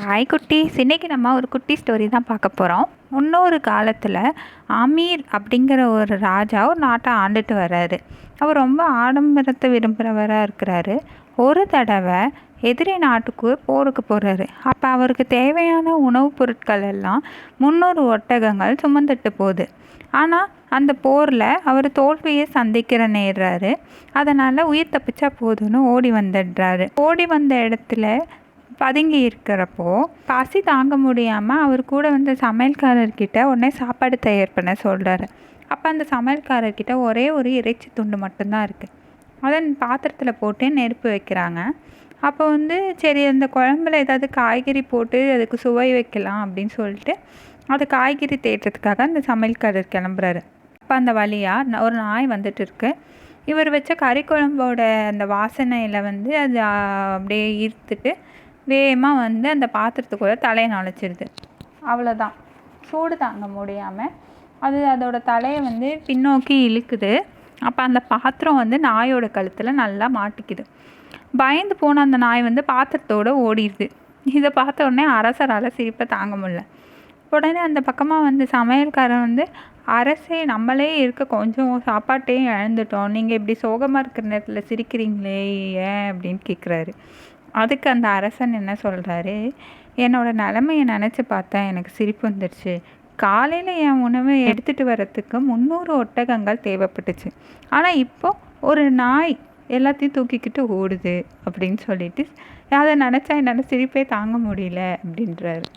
Hi குட்டீஸ், இன்னைக்கு நம்ம ஒரு குட்டி ஸ்டோரி தான் பார்க்க போகிறோம். முன்னொரு காலத்தில் ஆமீர் அப்படிங்கிற ஒரு ராஜா ஒரு நாட்டை ஆண்டுட்டு வர்றாரு. அவர் ரொம்ப ஆடம்பரத்தை விரும்புகிறவராக இருக்கிறாரு. ஒரு தடவை எதிரி நாட்டுக்கு போருக்கு போகிறாரு. அப்போ அவருக்கு தேவையான உணவுப் பொருட்கள் எல்லாம் 300 ஒட்டகங்கள் சுமந்துட்டு போகுது. ஆனால் அந்த போரில் அவர் தோல்வியை சந்திக்கிற நேர்றாரு. அதனால் உயிர் தப்பிச்சா போதும்னு ஓடி வந்துடுறாரு. ஓடி வந்த இடத்துல பதுங்கி இருக்கிறப்போ பசி தாங்க முடியாமல் அவர் கூட வந்து சமையல்காரர்கிட்ட உடனே சாப்பாடு தயார் பண்ண சொல்கிறாரு. அப்போ அந்த சமையல்காரர்கிட்ட ஒரே ஒரு இறைச்சி துண்டு மட்டும்தான் இருக்குது. அதை பாத்திரத்தில் போட்டு நெருப்பு வைக்கிறாங்க. அப்போ வந்து சரி, அந்த குழம்புல ஏதாவது காய்கறி போட்டு அதுக்கு சுவை வைக்கலாம் அப்படின்னு சொல்லிட்டு அது காய்கறி தேடுறதுக்காக அந்த சமையல்காரர் கிளம்புறாரு. அப்போ அந்த வழியாக ஒரு நாய் வந்துட்டு இருக்கு. இவர் வச்ச கறி குழம்போட அந்த வாசனையில் வந்து அது அப்படியே ஈர்த்துட்டு வேகமாக வந்து அந்த பாத்திரத்துக்குள்ளே தலையை நுழைச்சிருது. அவ்வளோதான், சூடு தாங்க முடியாமல் அது அதோட தலையை வந்து பின்னோக்கி இழுக்குது. அப்போ அந்த பாத்திரம் வந்து நாயோட கழுத்தில் நல்லா மாட்டிக்குது. பயந்து போன அந்த நாய் வந்து பாத்திரத்தோடு ஓடிடுது. இதை பார்த்த உடனே அரசரால் சிரிப்பை தாங்க முடியல. உடனே அந்த பக்கமாக வந்து சமையல்காரன் வந்து, அரசே, நம்மளே இருக்க கொஞ்சம் சாப்பாட்டையும் இழந்துட்டோம், நீங்கள் இப்படி சோகமாக இருக்கிற நேரத்தில் சிரிக்கிறீங்களே ஏன் அப்படின்னு கேட்குறாரு. அதுக்கு அந்த அரசன் என்ன சொல்கிறாரு, என்னோட நிலைமையை நினச்சி பார்த்தா எனக்கு சிரிப்பு வந்துடுச்சு. காலையில் என் உணவை எடுத்துகிட்டு வரத்துக்கு 300 ஒட்டகங்கள் தேவைப்பட்டுச்சு. ஆனால் இப்போ ஒரு நாய் எல்லாத்தையும் தூக்கிக்கிட்டு ஓடுது அப்படின்னு சொல்லிட்டு அதை நினச்சா என்னால் சிரிப்பே தாங்க முடியல அப்படின்றாரு.